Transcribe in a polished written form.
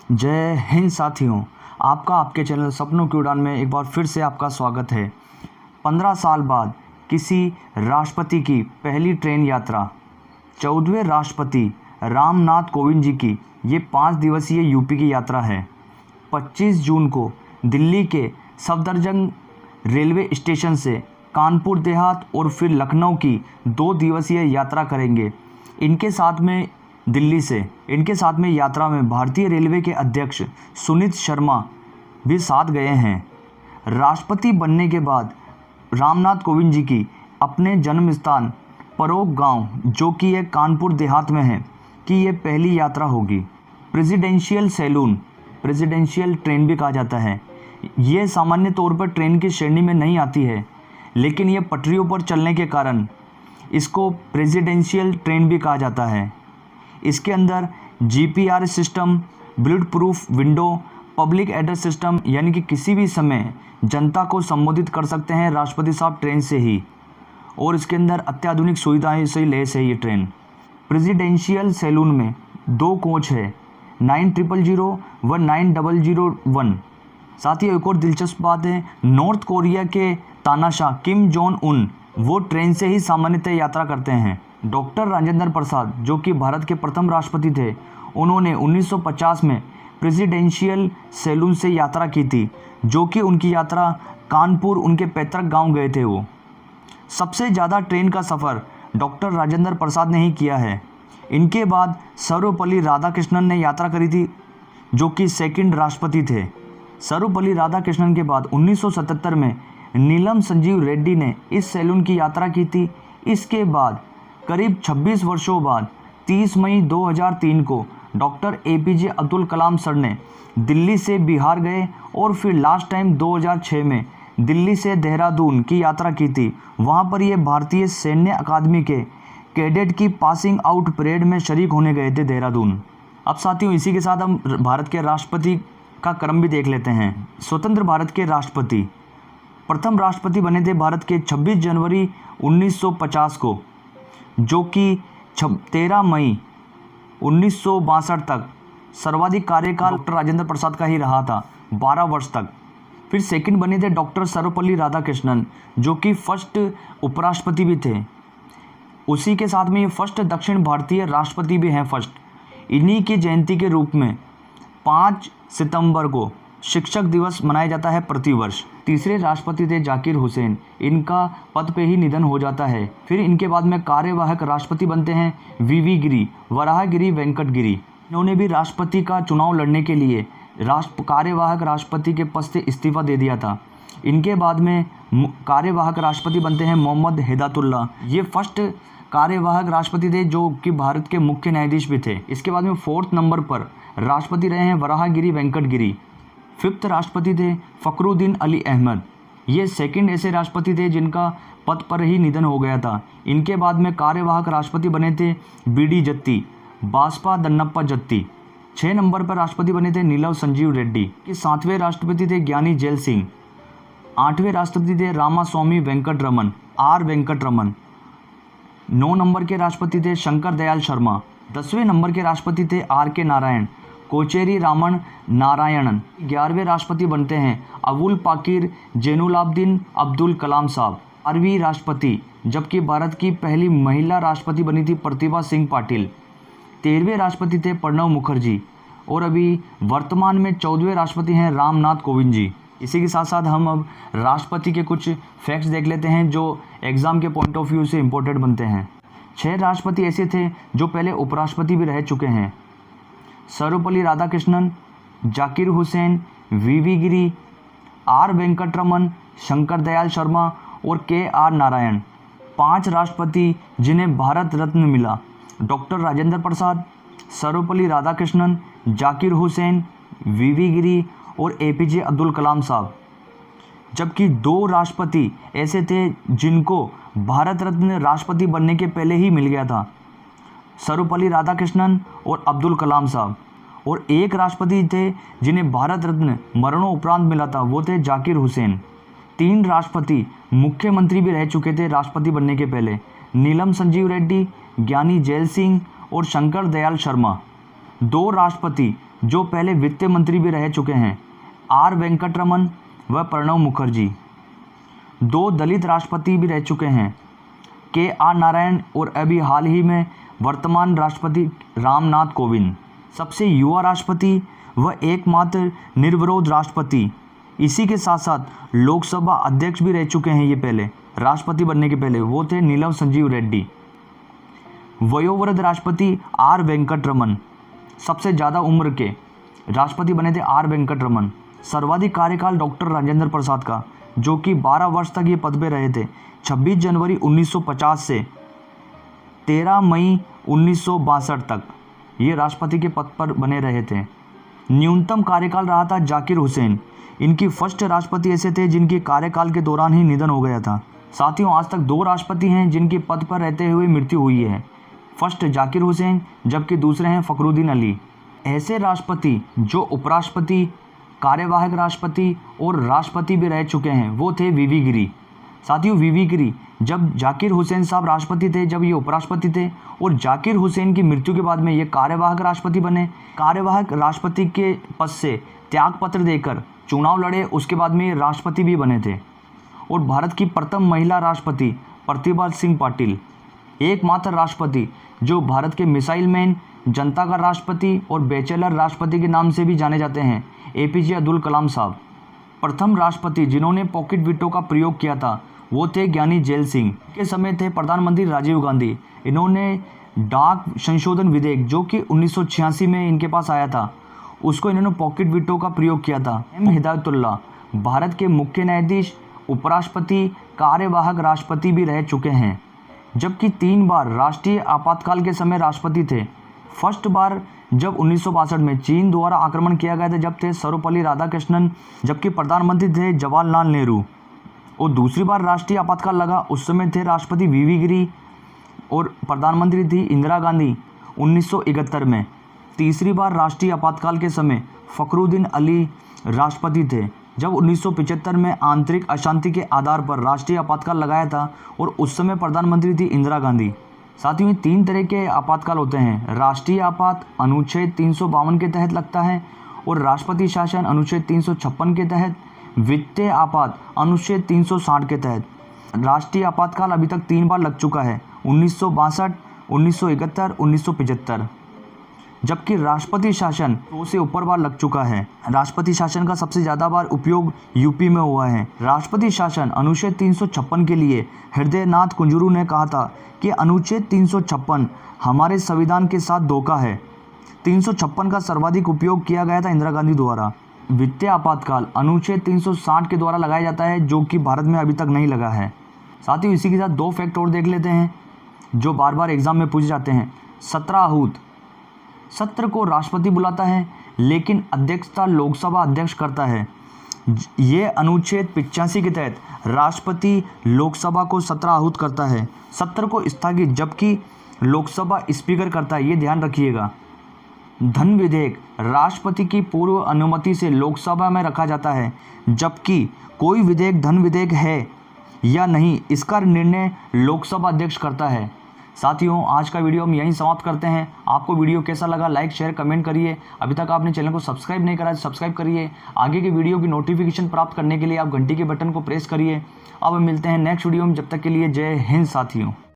जय हिंद साथियों, आपका आपके चैनल सपनों की उड़ान में एक बार फिर से आपका स्वागत है। 15 साल बाद किसी राष्ट्रपति की पहली ट्रेन यात्रा। 14वें राष्ट्रपति रामनाथ कोविंद जी की ये 5 दिवसीय यूपी की यात्रा है। 25 जून को दिल्ली के सफदरजंग रेलवे स्टेशन से कानपुर देहात और फिर लखनऊ की 2 दिवसीय यात्रा करेंगे। इनके साथ में यात्रा में भारतीय रेलवे के अध्यक्ष सुनीत शर्मा भी साथ गए हैं। राष्ट्रपति बनने के बाद रामनाथ कोविंद जी की अपने जन्म स्थान परोग गांव, जो कि एक कानपुर देहात में है, कि ये पहली यात्रा होगी। प्रेसिडेंशियल ट्रेन भी कहा जाता है। ये सामान्य तौर पर ट्रेन की श्रेणी में नहीं आती है, लेकिन ये पटरियों पर चलने के कारण इसको प्रेसिडेंशियल ट्रेन भी कहा जाता है। इसके अंदर GPR system, bullet proof window, public address system, यानी कि किसी भी समय जनता को संबोधित कर सकते हैं राष्ट्रपति साहब ट्रेन से ही, और इसके अंदर अत्याधुनिक सुविधाएं से लैस है ये ट्रेन। प्रेसिडेंशियल सैलून में 2 कोच है, 9000 व 9001। साथ ही एक और दिलचस्प बात है, नॉर्थ कोरिया के तानाशाह किम जोंग उन वो ट्रेन से ही सामान्यतः यात्रा करते हैं। डॉक्टर राजेंद्र प्रसाद, जो कि भारत के प्रथम राष्ट्रपति थे, उन्होंने 1950 में प्रेसिडेंशियल सैलून से यात्रा की थी, जो कि उनकी यात्रा कानपुर उनके पैतृक गांव गए थे। वो सबसे ज़्यादा ट्रेन का सफ़र डॉक्टर राजेंद्र प्रसाद ने ही किया है। इनके बाद सर्वपल्ली राधाकृष्णन ने यात्रा करी थी, जो कि सेकंड राष्ट्रपति थे। सर्वपल्ली राधाकृष्णन के बाद 1977 में नीलम संजीव रेड्डी ने इस सैलून की यात्रा की थी। इसके बाद करीब 26 वर्षों बाद 30 मई 2003 को doctor APJ Abdul Kalam sir ने दिल्ली से बिहार गए और फिर लास्ट टाइम 2006 में दिल्ली से देहरादून की यात्रा की थी। वहां पर ये भारतीय सैन्य अकादमी के कैडेट की पासिंग आउट परेड में शरीक होने गए थे देहरादून। अब साथियों, इसी के साथ हम भारत के राष्ट्रपति का क्रम भी देख लेते हैं। स्वतंत्र भारत के राष्ट्रपति प्रथम राष्ट्रपति बने थे भारत के 26 जनवरी 1950 को, जो कि 13 मई 1962 तक सर्वाधिक कार्यकाल डॉक्टर राजेंद्र प्रसाद का ही रहा था, 12 वर्ष तक। फिर सेकंड बने थे डॉक्टर सर्वपल्ली राधाकृष्णन, जो कि फर्स्ट उपराष्ट्रपति भी थे। उसी के साथ में ये फर्स्ट दक्षिण भारतीय राष्ट्रपति भी हैं फर्स्ट। इन्हीं की जयंती के रूप में 5 सितंबर को शिक्षक दिवस मनाया जाता है प्रतिवर्ष। तीसरे राष्ट्रपति थे जाकिर हुसैन, इनका पद पे ही निधन हो जाता है। फिर इनके बाद में कार्यवाहक राष्ट्रपति बनते हैं वीवी गिरी, वराहगिरी वेंकट गिरी। इन्होंने भी राष्ट्रपति का चुनाव लड़ने के लिए कार्यवाहक राष्ट्रपति के पद से इस्तीफा दे दिया था। इनके बाद में कार्यवाहक राष्ट्रपति बनते हैं मोहम्मद हिदायतुल्लाह। ये फर्स्ट कार्यवाहक राष्ट्रपति थे, जो कि भारत के मुख्य न्यायाधीश भी थे। इसके बाद में 4th नंबर पर राष्ट्रपति रहे हैं वराहगिरी वेंकट गिरी। 5th राष्ट्रपति थे फखरुद्दीन अली अहमद। ये सेकंड ऐसे राष्ट्रपति थे जिनका पद पर ही निधन हो गया था। इनके बाद में कार्यवाहक राष्ट्रपति बने थे बीडी जत्ती, बासपा दन्नप्पा जत्ती। 6 नंबर पर राष्ट्रपति बने थे नीलम संजीव रेड्डी। 7वें राष्ट्रपति थे ज्ञानी जैल सिंह। 8वें राष्ट्रपति थे रामास्वामी वेंकटरमन, आर वेंकटरमन। 9 नंबर के राष्ट्रपति थे शंकर दयाल शर्मा। 10वें नंबर के राष्ट्रपति थे आर के नारायण, कोचेरी रामन नारायणन। 11वें राष्ट्रपति बनते हैं अबुल पाकिर जैनुलाब्दीन अब्दुल कलाम साहब। 12वीं राष्ट्रपति, जबकि भारत की पहली महिला राष्ट्रपति बनी थी प्रतिभा सिंह पाटिल। 13वें राष्ट्रपति थे प्रणब मुखर्जी, और अभी वर्तमान में 14वें राष्ट्रपति हैं रामनाथ कोविंद जी। इसी के साथ साथ हम अब राष्ट्रपति के कुछ फैक्ट्स देख लेते हैं जो एग्जाम के पॉइंट ऑफ व्यू से इम्पोर्टेंट बनते हैं। 6 राष्ट्रपति ऐसे थे जो पहले उपराष्ट्रपति भी रह चुके हैं। सर्वपल्ली राधाकृष्णन, जाकिर हुसैन, वीवी गिरी, आर वेंकटरमन, शंकर दयाल शर्मा और के.आर. नारायण। 5 राष्ट्रपति जिन्हें भारत रत्न मिला: डॉक्टर राजेंद्र प्रसाद, सर्वपल्ली राधाकृष्णन, जाकिर हुसैन, वीवी गिरी और एपीजे अब्दुल कलाम साहब। जबकि 2 राष्ट्रपति ऐसे थे जिनको भारत रत्न राष्ट्रपति बनने के पहले ही मिल गया था: सर्वपल्ली राधाकृष्णन और अब्दुल कलाम साहब। और 1 राष्ट्रपति थे जिन्हें भारत रत्न मरणोपरांत मिला था, वो थे जाकिर हुसैन। 3 राष्ट्रपति मुख्यमंत्री भी रह चुके थे राष्ट्रपति बनने के पहले: नीलम संजीव रेड्डी, ज्ञानी जैल सिंह और शंकर दयाल शर्मा। 2 राष्ट्रपति जो पहले वित्त मंत्री भी रह चुके हैं, आर वेंकटरमन व प्रणब मुखर्जी। 2 दलित राष्ट्रपति भी रह चुके हैं, के आर नारायण और अभी हाल ही में वर्तमान राष्ट्रपति रामनाथ कोविंद। सबसे युवा राष्ट्रपति व एकमात्र निर्विरोध राष्ट्रपति, इसी के साथ साथ लोकसभा अध्यक्ष भी रह चुके हैं ये पहले, राष्ट्रपति बनने के पहले, वो थे नीलम संजीव रेड्डी। वयोवृद्ध राष्ट्रपति आर वेंकटरमन, सबसे ज़्यादा उम्र के राष्ट्रपति बने थे आर वेंकटरमन। सर्वाधिक कार्यकाल डॉक्टर राजेंद्र प्रसाद का, जो कि 12 वर्ष तक ये पद पे रहे थे, 26 जनवरी 1950 से 13 मई 1962 तक ये राष्ट्रपति के पद पर बने रहे थे। न्यूनतम कार्यकाल रहा था जाकिर हुसैन, इनकी फर्स्ट राष्ट्रपति ऐसे थे जिनके कार्यकाल के दौरान ही निधन हो गया था। साथियों, आज तक 2 राष्ट्रपति हैं जिनकी पद पर रहते हुए मृत्यु हुई है। फर्स्ट जाकिर हुसैन, जबकि दूसरे हैं फखरुद्दीन अली। ऐसे राष्ट्रपति जो उपराष्ट्रपति, कार्यवाहक राष्ट्रपति और राष्ट्रपति भी रह चुके हैं, वो थे वीवी गिरी। साथियों, वीवी गिरी, जब जाकिर हुसैन साहब राष्ट्रपति थे, जब ये उपराष्ट्रपति थे, और जाकिर हुसैन की मृत्यु के बाद में ये कार्यवाहक राष्ट्रपति बने। कार्यवाहक राष्ट्रपति के पद से त्यागपत्र देकर चुनाव लड़े, उसके बाद में ये राष्ट्रपति भी बने थे। और भारत की प्रथम महिला राष्ट्रपति प्रतिभा सिंह पाटिल, एकमात्र राष्ट्रपति जो भारत के मिसाइल मैन, जनता का राष्ट्रपति और बैचलर राष्ट्रपति के नाम से भी जाने जाते हैं, एपीजे अब्दुल कलाम साहब। प्रथम राष्ट्रपति जिन्होंने पॉकेट वीटो का प्रयोग किया था वो थे ज्ञानी जैल सिंह। के समय थे प्रधानमंत्री राजीव गांधी। इन्होंने डाक संशोधन विधेयक जो कि 1986 में इनके पास आया था, उसको इन्होंने पॉकेट वीटो का प्रयोग किया था। हिदायतुल्ला भारत के मुख्य न्यायाधीश, उपराष्ट्रपति, कार्यवाहक राष्ट्रपति भी रह चुके हैं, जबकि 3 बार राष्ट्रीय आपातकाल के समय राष्ट्रपति थे। फर्स्ट बार जब 1962 में चीन द्वारा आक्रमण किया गया था, जब थे सर्वपल्ली राधाकृष्णन, जबकि प्रधानमंत्री थे जवाहरलाल नेहरू। और दूसरी बार राष्ट्रीय आपातकाल लगा, उस समय थे राष्ट्रपति वीवी गिरी और प्रधानमंत्री थी इंदिरा गांधी 1971 में। तीसरी बार राष्ट्रीय आपातकाल के समय फखरुद्दीन अली राष्ट्रपति थे, जब 1975 में आंतरिक अशांति के आधार पर राष्ट्रीय आपातकाल लगाया था, और उस समय प्रधानमंत्री थी इंदिरा गांधी। साथियों, 3 तरह के आपातकाल होते हैं। राष्ट्रीय आपात अनुच्छेद 352 के तहत लगता है, और राष्ट्रपति शासन अनुच्छेद 356 के तहत, वित्तीय आपात अनुच्छेद 360 के तहत। राष्ट्रीय आपातकाल अभी तक 3 बार लग चुका है, 1962, 1971, 1975, जबकि राष्ट्रपति शासन 2 से ऊपर बार लग चुका है। राष्ट्रपति शासन का सबसे ज़्यादा बार उपयोग यूपी में हुआ है। राष्ट्रपति शासन अनुच्छेद 356 के लिए हृदयनाथ कुंजरू ने कहा था कि अनुच्छेद 356 हमारे संविधान के साथ धोखा है। 356 का सर्वाधिक उपयोग किया गया था इंदिरा गांधी द्वारा। वित्तीय आपातकाल अनुच्छेद 360 के द्वारा लगाया जाता है, जो कि भारत में अभी तक नहीं लगा है। साथ ही इसी के साथ 2 फैक्ट और देख लेते हैं जो बार बार एग्जाम में पूछे जाते हैं। 17 आहूत, सत्र को राष्ट्रपति बुलाता है, लेकिन अध्यक्षता लोकसभा अध्यक्ष करता है। ये अनुच्छेद 85 के तहत राष्ट्रपति लोकसभा को 17 आहूत करता है, सत्र को स्थगित, जबकि लोकसभा स्पीकर करता है। ये ध्यान रखिएगा। धन विधेयक राष्ट्रपति की पूर्व अनुमति से लोकसभा में रखा जाता है, जबकि कोई विधेयक धन विधेयक है या नहीं, इसका निर्णय लोकसभा अध्यक्ष करता है। साथियों, आज का वीडियो हम यहीं समाप्त करते हैं। आपको वीडियो कैसा लगा, लाइक शेयर कमेंट करिए। अभी तक आपने चैनल को सब्सक्राइब नहीं करा है तो सब्सक्राइब करिए। आगे के वीडियो की नोटिफिकेशन प्राप्त करने के लिए आप घंटी के बटन को प्रेस करिए। अब हम मिलते हैं नेक्स्ट वीडियो में, जब तक के लिए जय हिंद साथियों।